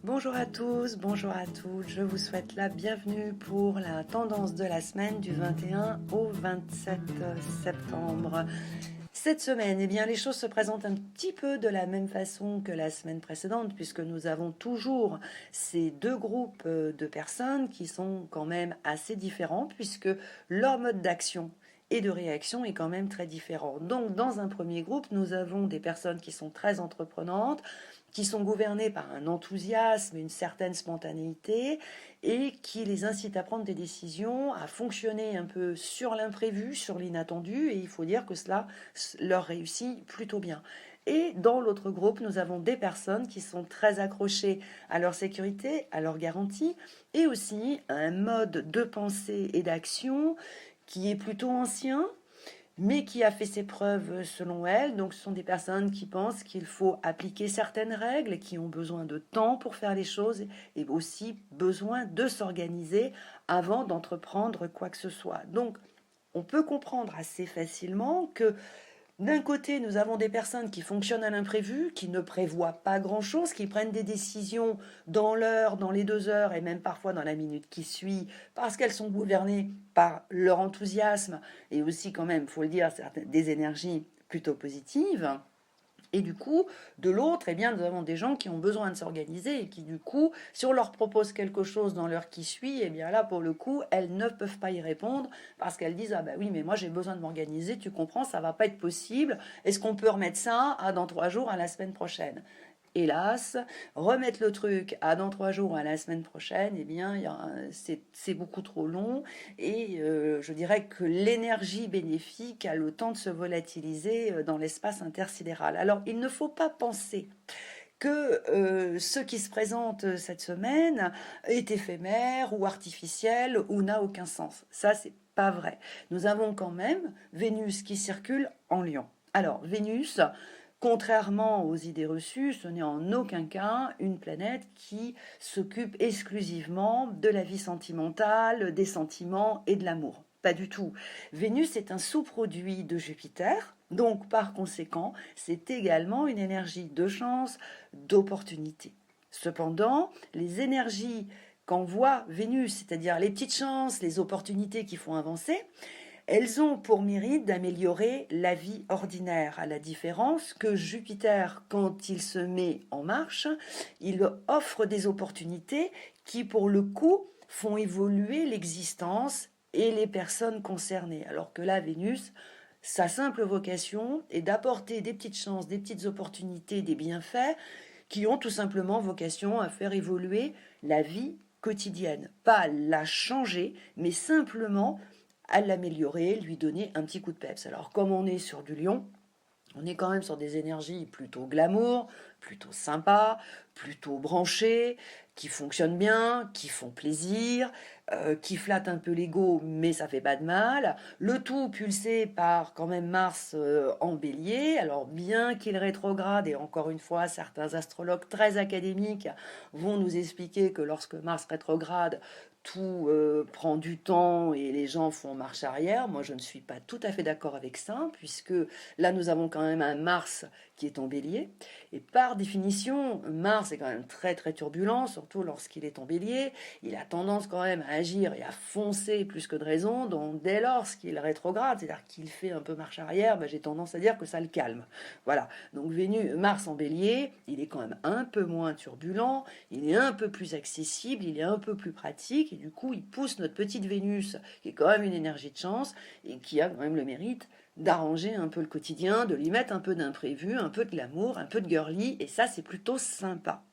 Bonjour à tous, bonjour à toutes, je vous souhaite la bienvenue pour la tendance de la semaine du 21 au 27 septembre. Cette semaine, eh bien, les choses se présentent un petit peu de la même façon que la semaine précédente, puisque nous avons toujours ces deux groupes de personnes qui sont quand même assez différents, puisque leur mode d'action et de réaction est quand même très différent. Donc, dans un premier groupe, nous avons des personnes qui sont très entreprenantes, qui sont gouvernées par un enthousiasme, une certaine spontanéité, et qui les incitent à prendre des décisions, à fonctionner un peu sur l'imprévu, sur l'inattendu, et il faut dire que cela leur réussit plutôt bien. Et dans l'autre groupe, nous avons des personnes qui sont très accrochées à leur sécurité, à leur garantie, et aussi à un mode de pensée et d'action qui est plutôt ancien, mais qui a fait ses preuves selon elle. Donc ce sont des personnes qui pensent qu'il faut appliquer certaines règles, qui ont besoin de temps pour faire les choses et aussi besoin de s'organiser avant d'entreprendre quoi que ce soit. Donc on peut comprendre assez facilement que d'un côté, nous avons des personnes qui fonctionnent à l'imprévu, qui ne prévoient pas grand-chose, qui prennent des décisions dans l'heure, dans les 2 heures et même parfois dans la minute qui suit, parce qu'elles sont gouvernées par leur enthousiasme et aussi quand même, il faut le dire, des énergies plutôt positives. Et du coup, de l'autre, eh bien, nous avons des gens qui ont besoin de s'organiser et qui, du coup, si on leur propose quelque chose dans l'heure qui suit, eh bien là, pour le coup, elles ne peuvent pas y répondre parce qu'elles disent: ah bah oui, mais moi j'ai besoin de m'organiser, tu comprends, ça va pas être possible. Est-ce qu'on peut remettre ça à dans 3 jours, à la semaine prochaine? Hélas, remettre le truc à dans 3 jours, à la semaine prochaine, eh bien, c'est beaucoup trop long. Et je dirais que l'énergie bénéfique a le temps de se volatiliser dans l'espace intersidéral. Alors, il ne faut pas penser que ce qui se présente cette semaine est éphémère ou artificiel ou n'a aucun sens. Ça, c'est pas vrai. Nous avons quand même Vénus qui circule en Lion. Alors, Vénus, contrairement aux idées reçues, ce n'est en aucun cas une planète qui s'occupe exclusivement de la vie sentimentale, des sentiments et de l'amour. Pas du tout. Vénus est un sous-produit de Jupiter, donc par conséquent, c'est également une énergie de chance, d'opportunité. Cependant, les énergies qu'envoie Vénus, c'est-à-dire les petites chances, les opportunités qui font avancer, elles ont pour mérite d'améliorer la vie ordinaire, à la différence que Jupiter, quand il se met en marche, il offre des opportunités qui, pour le coup, font évoluer l'existence et les personnes concernées. Alors que là, Vénus, sa simple vocation est d'apporter des petites chances, des petites opportunités, des bienfaits qui ont tout simplement vocation à faire évoluer la vie quotidienne. Pas à la changer, mais simplement à l'améliorer, lui donner un petit coup de peps. Alors comme on est sur du Lion, on est quand même sur des énergies plutôt glamour, plutôt sympa, plutôt branchées, qui fonctionnent bien, qui font plaisir, qui flattent un peu l'ego, mais ça fait pas de mal. Le tout pulsé par quand même Mars en Bélier. Alors bien qu'il rétrograde, et encore une fois, certains astrologues très académiques vont nous expliquer que lorsque Mars rétrograde, tout prend du temps et les gens font marche arrière. Moi, je ne suis pas tout à fait d'accord avec ça, puisque là, nous avons quand même un Mars qui est en Bélier. Et par définition, Mars est quand même très très turbulent, surtout lorsqu'il est en Bélier. Il a tendance quand même à agir et à foncer plus que de raison. Donc dès lors qu'il rétrograde, c'est-à-dire qu'il fait un peu marche arrière, ben, j'ai tendance à dire que ça le calme. Voilà. Donc Mars en Bélier, il est quand même un peu moins turbulent, il est un peu plus accessible, il est un peu plus pratique. Et du coup, il pousse notre petite Vénus, qui est quand même une énergie de chance et qui a quand même le mérite d'arranger un peu le quotidien, de lui mettre un peu d'imprévu, un peu de glamour, un peu de girly, et ça, c'est plutôt sympa.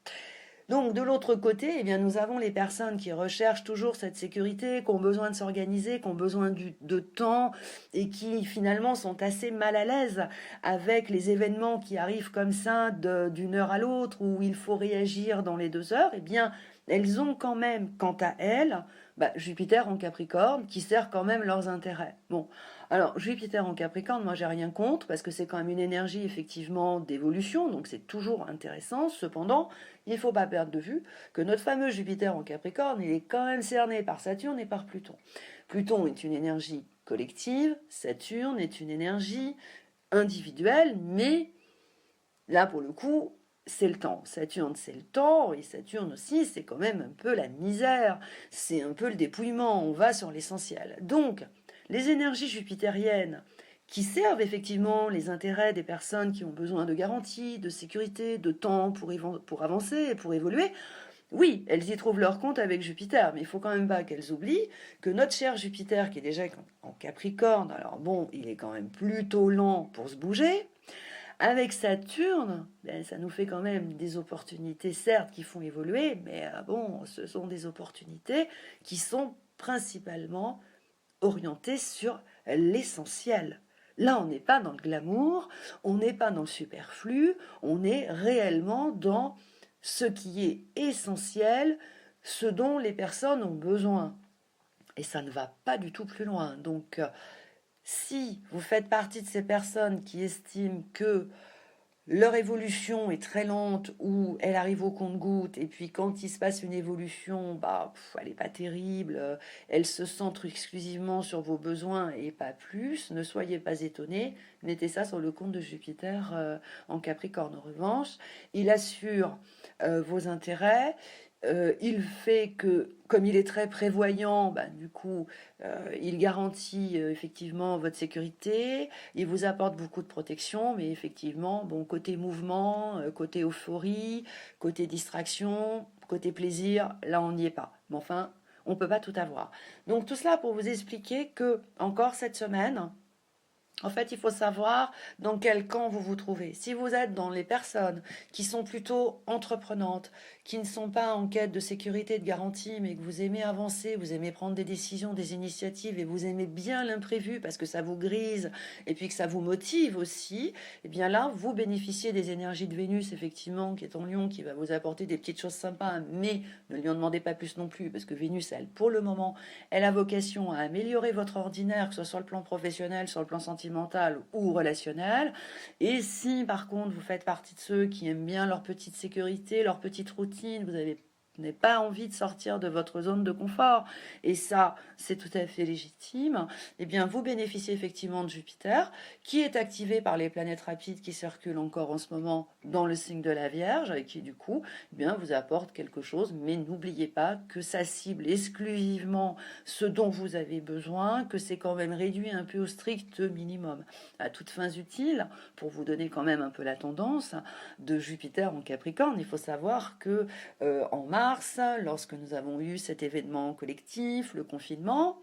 Donc de l'autre côté, eh bien, nous avons les personnes qui recherchent toujours cette sécurité, qui ont besoin de s'organiser, qui ont besoin de temps et qui finalement sont assez mal à l'aise avec les événements qui arrivent comme ça d'une heure à l'autre où il faut réagir dans les 2 heures. Eh bien, elles ont quand même, quant à elles, Jupiter en Capricorne qui sert quand même leurs intérêts. Bon, alors Jupiter en Capricorne, moi j'ai rien contre parce que c'est quand même une énergie effectivement d'évolution, donc c'est toujours intéressant. Cependant, il ne faut pas perdre de vue que notre fameux Jupiter en Capricorne, il est quand même cerné par Saturne et par Pluton. Pluton est une énergie collective, Saturne est une énergie individuelle, mais là pour le coup, c'est le temps. Saturne, c'est le temps, et Saturne aussi, c'est quand même un peu la misère, c'est un peu le dépouillement, on va sur l'essentiel. Donc, les énergies jupitériennes qui servent effectivement les intérêts des personnes qui ont besoin de garanties, de sécurité, de temps pour avancer et pour évoluer, oui, elles y trouvent leur compte avec Jupiter, mais il faut quand même pas qu'elles oublient que notre cher Jupiter, qui est déjà en Capricorne, alors bon, il est quand même plutôt lent pour se bouger, avec Saturne, ben, ça nous fait quand même des opportunités, certes, qui font évoluer, mais bon, ce sont des opportunités qui sont principalement orientées sur l'essentiel. Là, on n'est pas dans le glamour, on n'est pas dans le superflu, on est réellement dans ce qui est essentiel, ce dont les personnes ont besoin. Et ça ne va pas du tout plus loin. Donc, si vous faites partie de ces personnes qui estiment que leur évolution est très lente ou elle arrive au compte-gouttes et puis quand il se passe une évolution, elle n'est pas terrible, elle se centre exclusivement sur vos besoins et pas plus, ne soyez pas étonnés, mettez ça sur le compte de Jupiter en Capricorne. En revanche, il assure vos intérêts, il fait que, comme il est très prévoyant, du coup, il garantit effectivement votre sécurité, il vous apporte beaucoup de protection, mais effectivement, bon, côté mouvement, côté euphorie, côté distraction, côté plaisir, là, on n'y est pas. Mais enfin, on ne peut pas tout avoir. Donc, tout cela pour vous expliquer que, encore cette semaine, en fait, il faut savoir dans quel camp vous vous trouvez. Si vous êtes dans les personnes qui sont plutôt entreprenantes, qui ne sont pas en quête de sécurité, de garantie, mais que vous aimez avancer, vous aimez prendre des décisions, des initiatives, et vous aimez bien l'imprévu parce que ça vous grise et puis que ça vous motive aussi, eh bien là, vous bénéficiez des énergies de Vénus, effectivement, qui est en Lion, qui va vous apporter des petites choses sympas, mais ne lui en demandez pas plus non plus, parce que Vénus, elle, pour le moment, elle a vocation à améliorer votre ordinaire, que ce soit sur le plan professionnel, sur le plan sentimental ou relationnel. Et si par contre vous faites partie de ceux qui aiment bien leur petite sécurité, leur petite routine, vous n'avez pas envie de sortir de votre zone de confort, et ça c'est tout à fait légitime, eh bien vous bénéficiez effectivement de Jupiter qui est activé par les planètes rapides qui circulent encore en ce moment dans le signe de la Vierge et qui du coup vous apporte quelque chose, mais n'oubliez pas que ça cible exclusivement ce dont vous avez besoin, que c'est quand même réduit un peu au strict minimum. À toutes fins utiles, pour vous donner quand même un peu la tendance de Jupiter en Capricorne, il faut savoir que en mars, lorsque nous avons eu cet événement collectif, le confinement,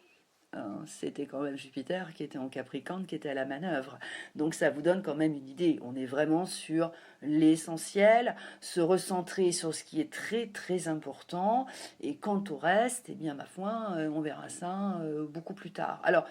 c'était quand même Jupiter qui était en Capricorne, qui était à la manœuvre. Donc ça vous donne quand même une idée. On est vraiment sur l'essentiel, se recentrer sur ce qui est très très important. Et quant au reste, ma foi, on verra ça beaucoup plus tard. Alors,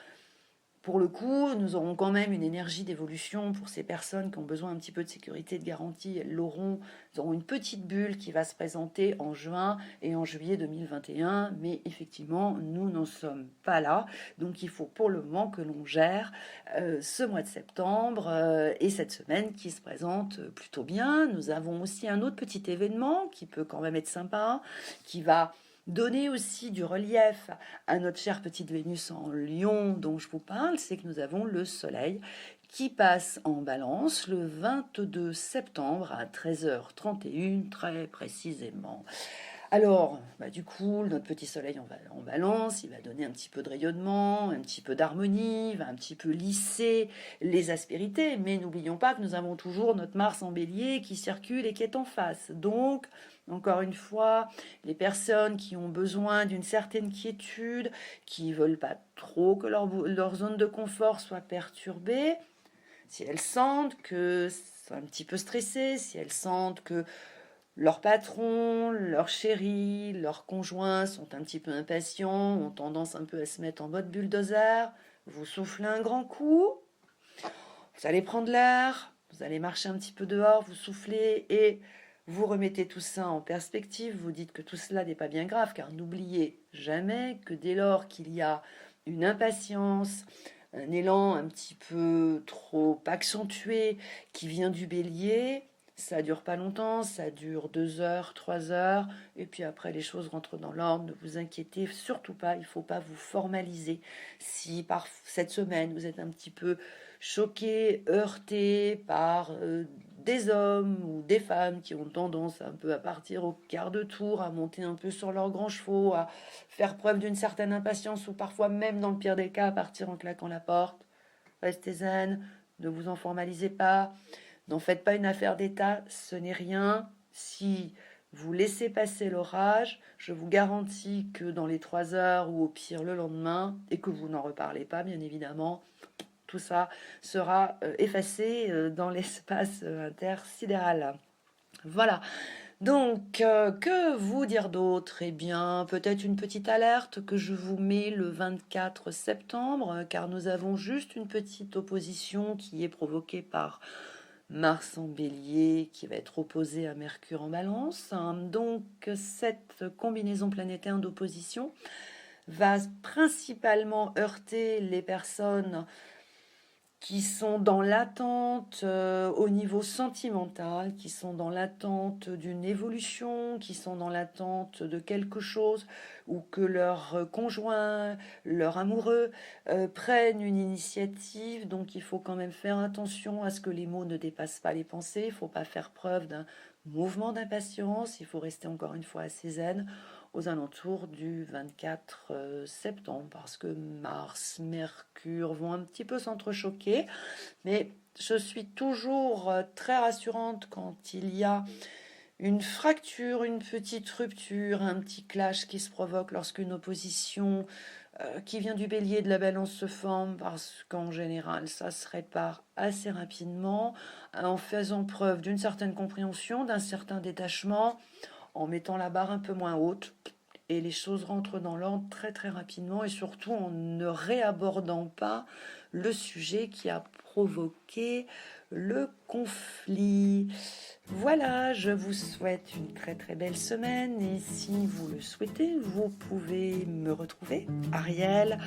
pour le coup, nous aurons quand même une énergie d'évolution pour ces personnes qui ont besoin un petit peu de sécurité, de garantie. Elles l'auront. Nous aurons une petite bulle qui va se présenter en juin et en juillet 2021. Mais effectivement, nous n'en sommes pas là. Donc il faut pour le moment que l'on gère ce mois de septembre et cette semaine qui se présente plutôt bien. Nous avons aussi un autre petit événement qui peut quand même être sympa, qui va donner aussi du relief à notre chère petite Vénus en Lion dont je vous parle, c'est que nous avons le Soleil qui passe en Balance le 22 septembre à 13h31 très précisément. Alors, du coup, notre petit soleil en Balance, il va donner un petit peu de rayonnement, un petit peu d'harmonie, il va un petit peu lisser les aspérités, mais n'oublions pas que nous avons toujours notre Mars en Bélier qui circule et qui est en face. Donc, encore une fois, les personnes qui ont besoin d'une certaine quiétude, qui ne veulent pas trop que leur zone de confort soit perturbée, si elles sentent que c'est un petit peu stressé, si elles sentent que leur patron, leur chéri, leurs conjoints sont un petit peu impatients, ont tendance un peu à se mettre en mode bulldozer, vous soufflez un grand coup, vous allez prendre l'air, vous allez marcher un petit peu dehors, vous soufflez et vous remettez tout ça en perspective, vous dites que tout cela n'est pas bien grave, car n'oubliez jamais que dès lors qu'il y a une impatience, un élan un petit peu trop accentué qui vient du bélier, ça dure pas longtemps, ça dure 2 heures, 3 heures, et puis après les choses rentrent dans l'ordre. Ne vous inquiétez surtout pas, il faut pas vous formaliser. Si par cette semaine vous êtes un petit peu choqué, heurté par des hommes ou des femmes qui ont tendance un peu à partir au quart de tour, à monter un peu sur leurs grands chevaux, à faire preuve d'une certaine impatience ou parfois même dans le pire des cas à partir en claquant la porte. Restez zen, ne vous en formalisez pas, n'en faites pas une affaire d'État, ce n'est rien. Si vous laissez passer l'orage, je vous garantis que dans les 3 heures ou au pire le lendemain, et que vous n'en reparlez pas bien évidemment, tout ça sera effacé dans l'espace intersidéral. Voilà. Donc, que vous dire d'autre? Eh bien, peut-être une petite alerte que je vous mets le 24 septembre, car nous avons juste une petite opposition qui est provoquée par Mars en Bélier, qui va être opposé à Mercure en Balance. Donc, cette combinaison planétaire d'opposition va principalement heurter les personnes qui sont dans l'attente au niveau sentimental, qui sont dans l'attente d'une évolution, qui sont dans l'attente de quelque chose, ou que leur conjoint, leur amoureux prennent une initiative. Donc il faut quand même faire attention à ce que les mots ne dépassent pas les pensées, il ne faut pas faire preuve d'un mouvement d'impatience, il faut rester encore une fois assez zen aux alentours du 24 septembre, parce que Mars, Mercure vont un petit peu s'entrechoquer, mais je suis toujours très rassurante quand il y a une fracture, une petite rupture, un petit clash qui se provoque lorsqu'une opposition qui vient du Bélier de la Balance se forme, parce qu'en général ça se répare assez rapidement en faisant preuve d'une certaine compréhension, d'un certain détachement, en mettant la barre un peu moins haute, et les choses rentrent dans l'ordre très très rapidement, et surtout en ne réabordant pas le sujet qui a provoqué le conflit. Voilà, je vous souhaite une très très belle semaine, et si vous le souhaitez, vous pouvez me retrouver, Ariel,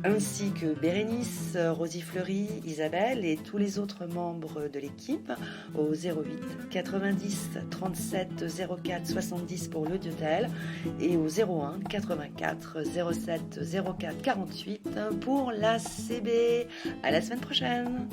ainsi que Bérénice, Rosie Fleury, Isabelle et tous les autres membres de l'équipe au 08 90 37 04 70 pour l'audiotel et au 01 84 07 04 48 pour la CB. À la semaine prochaine.